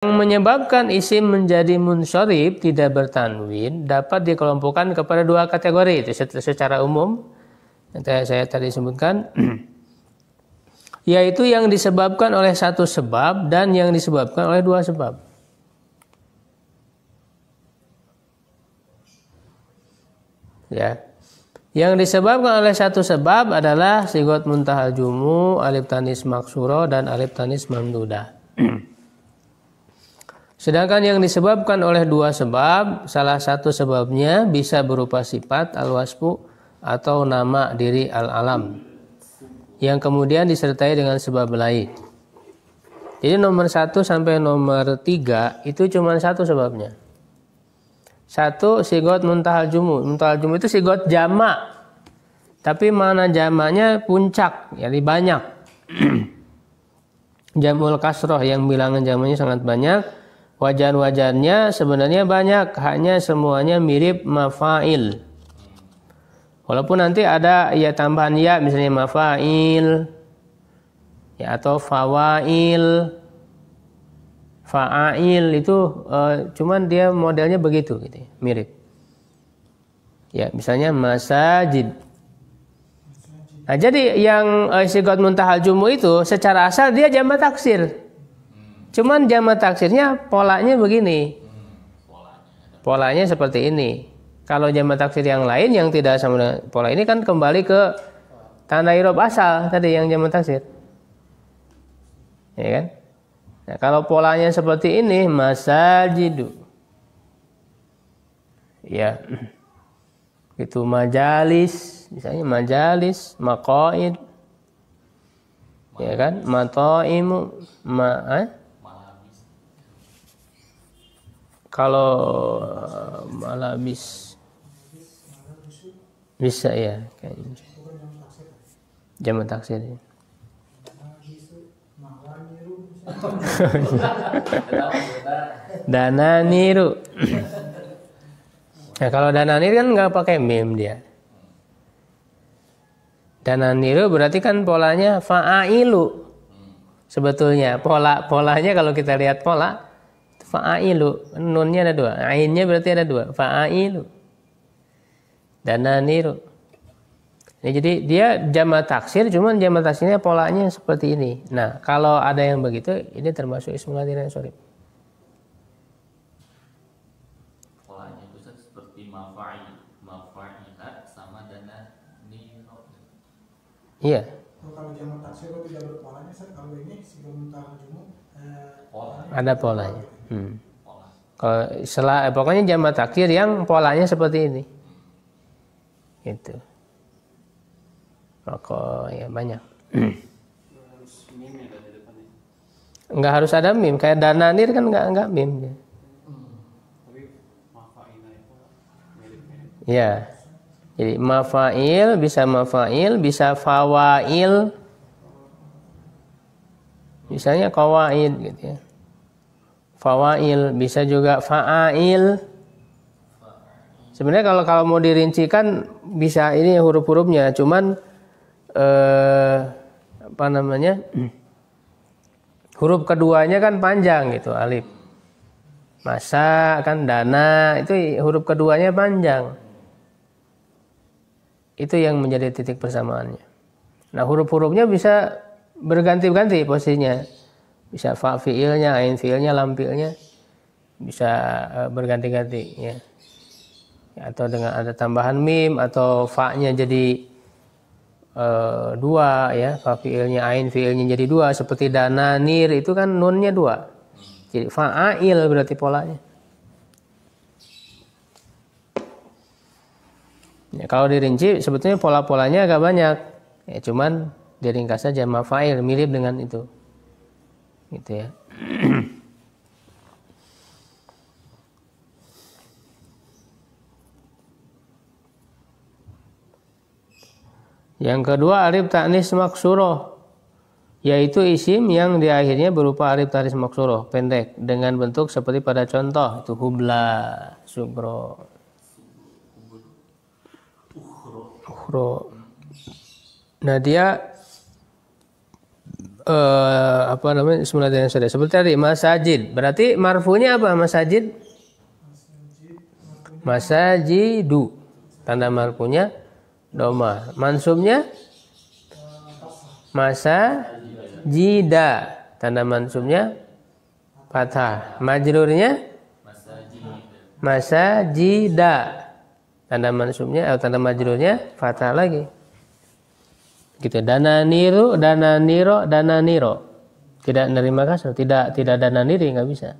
Yang menyebabkan isim menjadi munsharif tidak bertanwin dapat dikelompokkan kepada dua kategori itu secara umum yang saya tadi sebutkan, yaitu yang disebabkan oleh satu sebab dan yang disebabkan oleh dua sebab. Ya. Yang disebabkan oleh satu sebab adalah sigot muntahal jumu, alif tanis maksuro dan alif tanis mamdudah. Sedangkan yang disebabkan oleh dua sebab, salah satu sebabnya bisa berupa sifat al-wasfu atau nama diri al-alam yang kemudian disertai dengan sebab lain. Jadi nomor 1 sampai nomor 3 itu cuma satu sebabnya. Satu, sigot muntahal jumu. Muntahal jumu itu sigot jamak, tapi mana jamaknya puncak, jadi banyak. Jamul kasroh yang bilangan jamaknya sangat banyak. Wajan-wajannya sebenarnya banyak, hanya semuanya mirip mafail. Walaupun nanti ada ya tambahan ya, misalnya mafail, ya atau fawail, fa'ail itu cuman dia modelnya begitu, gitu, mirip. Ya misalnya masajid. Nah jadi yang sigot muntahal jumu itu secara asal dia jamak taksir. Cuman jamak taksirnya polanya begini. Polanya seperti ini. Kalau jamak taksir yang lain yang tidak sama dengan pola ini kan kembali ke tanda i'rab asal tadi yang jamak taksir. Ya kan? Nah, kalau polanya seperti ini, masajidu. Ya. Itu majalis, misalnya majalis, maqaid. Ya kan? Mataimu, kalau malabis bisa ya kayaknya. Jamak taksir. Dananiru. Nah kalau dananir kan nggak pakai mim dia. Dananiru berarti kan polanya fa'ailu. Sebetulnya polanya kalau kita lihat pola fa'ailu, nunnya ada dua, ainnya berarti ada dua, fa'ailu, dananiru. Ini jadi dia jamak taksir, cuman jamak taksirnya polanya seperti ini. Nah kalau ada yang begitu, ini termasuk ismul ladzi sorry. Polanya itu seperti mafa'ilat sama dananiru. Iya. Kalau jamak taksir tidak berpolanya, kalau ini sigot muntahal jumu ada polanya. Kalau pokoknya jamak taksir yang polanya seperti ini. Itu. Maka ya banyak. Enggak harus ada mim, kayak dananir kan enggak mim. Ya. Jadi mafail bisa fawail. Misalnya qawaid gitu ya. Fawail bisa juga fa'ail. Sebenarnya kalau mau dirincikan bisa ini huruf-hurufnya, cuman apa namanya? Huruf keduanya kan panjang gitu, alif. Masa kan dana itu huruf keduanya panjang. Itu yang menjadi titik persamaannya. Nah, huruf-hurufnya bisa berganti-ganti posisinya. Bisa fa fiilnya, ain fiilnya, lam fiilnya bisa berganti-ganti ya. Atau dengan ada tambahan mim atau fa-nya jadi dua ya, fa fiilnya, ain fiilnya jadi dua seperti dananir itu kan nunnya dua. Jadi fa'ail berarti polanya. Ya, kalau dirinci sebetulnya pola-polanya agak banyak. Ya cuman diringkas saja mafa'il mirip dengan itu. Gitu ya. Yang kedua alif ta'nis maksuroh, yaitu isim yang di akhirnya berupa alif ta'nis maksuroh pendek dengan bentuk seperti pada contoh itu hubla, subro, ukhro. Nah dia apa namanya ismul ladzi yang syarif. Seperti tadi masajid. Berarti marfunya apa masajid? Masajidu. Tanda marfunya doma. Mansubnya masajida. Tanda mansubnya fathah. Majrurnya masajida. Tanda mansubnya atau tanda majrurnya fathah lagi. Gitu. Dananiro. Tidak menerima kasar, tidak dananiri, nggak bisa.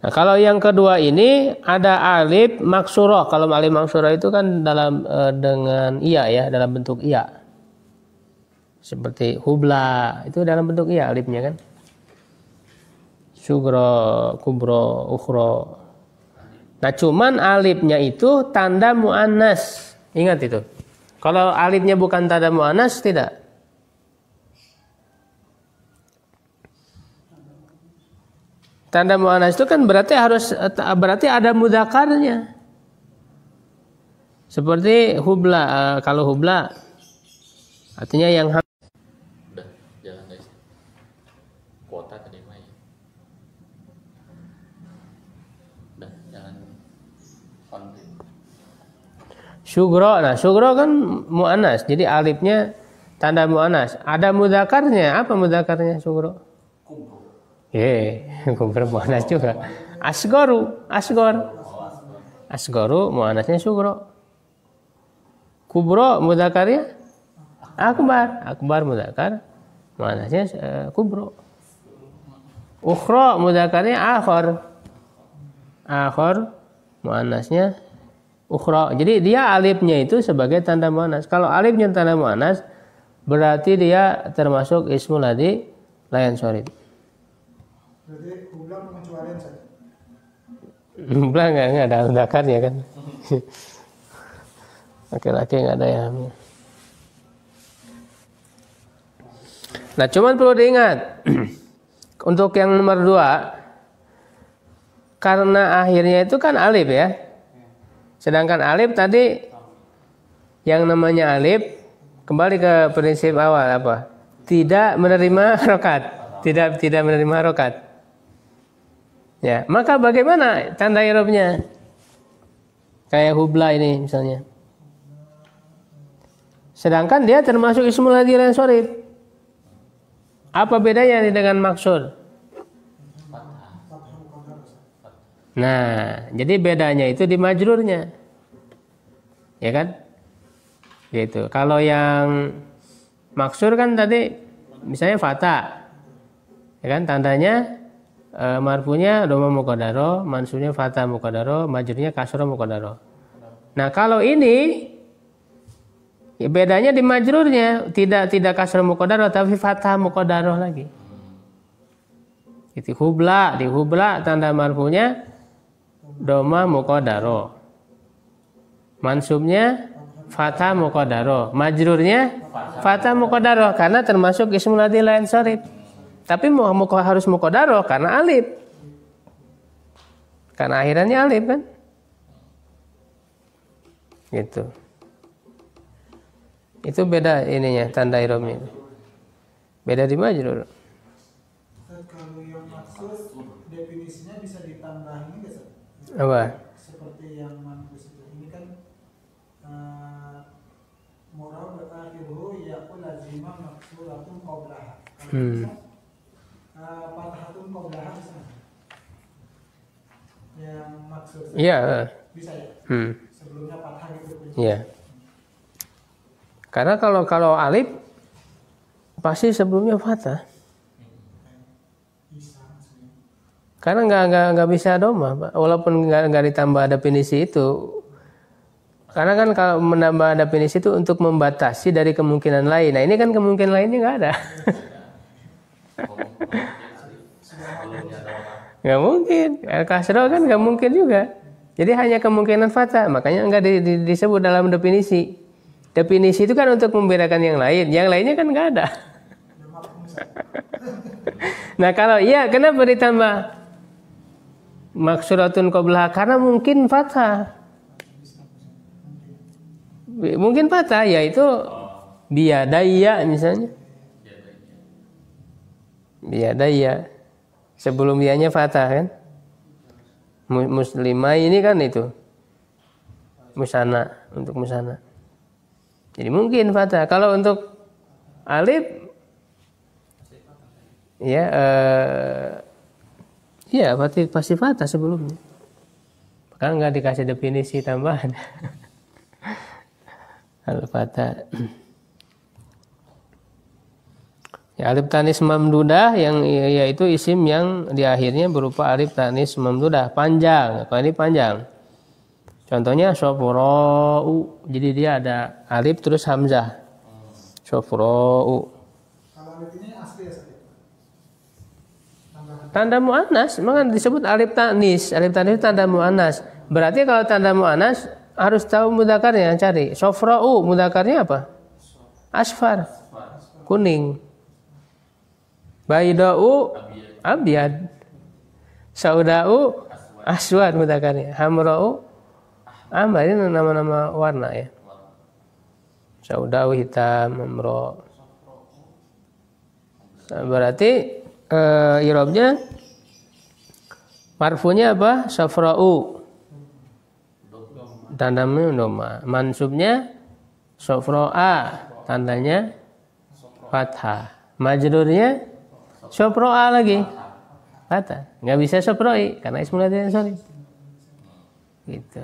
Nah, kalau yang kedua ini ada alif maksurah. Kalau alif maksurah itu kan dalam dengan iya ya, dalam bentuk iya. Seperti hubla itu dalam bentuk iya alifnya kan. Sugro, kubro, ukhro. Nah, cuman alifnya itu tanda muannas. Ingat itu. Kalau alifnya bukan tanda muannas tidak. Tanda muannas itu kan berarti ada mudzakarnya. Seperti hubla, kalau hubla artinya yang udah jalan guys. Kuota tadi mah ya. Udah jalan on. Sugro, nah sugro kan muannas, jadi alifnya tanda muannas. Ada mudzakarnya, apa mudzakarnya sugro? Kubro muannas juga. Asgoru muannasnya sugro. Kubro mudzakarnya akbar mudzakar muannasnya kubro. Ukhra mudzakarnya akhor muannasnya ukhra. Jadi dia alifnya itu sebagai tanda muannas. Kalau alifnya tanda muannas berarti dia termasuk ismul ladzi la yansharif. Berarti hublang mengecualikan saja. Hublang enggak ada mudakarnya kan. Laki-laki enggak ada yang. Nah, cuman perlu diingat untuk yang nomor 2 karena akhirnya itu kan alif ya. Sedangkan alif tadi yang namanya alif kembali ke prinsip awal apa? Tidak menerima harokat, tidak menerima harokat. Ya, maka bagaimana tanda i'rabnya? Kayak hubla ini misalnya. Sedangkan dia termasuk ismul ladzi la yansharif. Apa bedanya dengan maksur? Nah, jadi bedanya itu di majrurnya. Ya kan? Gitu. Kalau yang maksur kan tadi misalnya fathah. Ya kan tandanya marfunya dhamma muqaddaro, mansubnya fathah muqaddaro, majrurnya kasrah muqaddaro. Nah, kalau ini ya bedanya di majrurnya, tidak kasrah muqaddaro tapi fathah muqaddaro lagi. Itu hubla, di hubla tanda marfunya dhamma muqaddaro. Mansubnya fathah muqaddaro, majrurnya fathah muqaddaro karena termasuk ismul ladzi la yansharif. Tapi harus muqaddaro karena alif. Karena akhirannya alif kan? Gitu. Itu beda ininya tanda i'rabnya. Beda di majrur. Kalau yang maksud definisinya bisa ditambahin enggak sih? Apa? Seperti yang manqus itu. Ini kan murad akhiruhu yaqul lazima maksuratun qablaha. Fathatun qablaha bisa. Yang maksud Iya. bisa ya? Sebelumnya fathah gitu. Iya. Karena kalau alif pasti sebelumnya fathah. Karena nggak bisa doma, Pak. Walaupun nggak ditambah definisi itu. Karena kan kalau menambah definisi itu untuk membatasi dari kemungkinan lain. Nah ini kan kemungkinan lainnya nggak ada. Nggak mungkin. Kasroh kan nggak mungkin juga. Jadi hanya kemungkinan fathah. Makanya nggak disebut dalam definisi. Definisi itu kan untuk membedakan yang lain. Yang lainnya kan nggak ada. Nah kalau iya kenapa ditambah maksuratun qablaha? Karena mungkin fathah. Mungkin fathah yaitu Biyadaya misalnya. Biyadaya. Sebelum dianya fathah kan. Muslimah ini kan itu. Musana, untuk musana. Jadi mungkin fathah. Kalau untuk alif ya ya pasti fathah sebelumnya. Kan nggak dikasih definisi tambahan. Al-fathah. Ya, alif tanis mamdudah yang yaitu isim yang di akhirnya berupa alif tanis mamdudah panjang. Kalau ini panjang. Contohnya sofra'u. Jadi dia ada alif terus hamzah. Sofra'u. Kalau alif ini asli ya Ustaz? Tanda muannas, maka disebut alif tanis. Alif tanis tanda muannas. Berarti kalau tanda muannas harus tahu mudzakarnya, cari. Sofra'u mudzakarnya apa? Asfar. Kuning. Baida'u abyad. Sauda'u aswad mudzakarnya. Hamra'u ambar, ini nama-nama warna ya. Sauda'u hitam, hamra. Berarti i'rabnya marfunya apa? Safra'u. Tandanya dhamma. Mansubnya safra'a, tandanya fathah. Majrurnya safra'a lagi. Fathah. Enggak bisa safra'i karena ismul ladzi ansari. Gitu.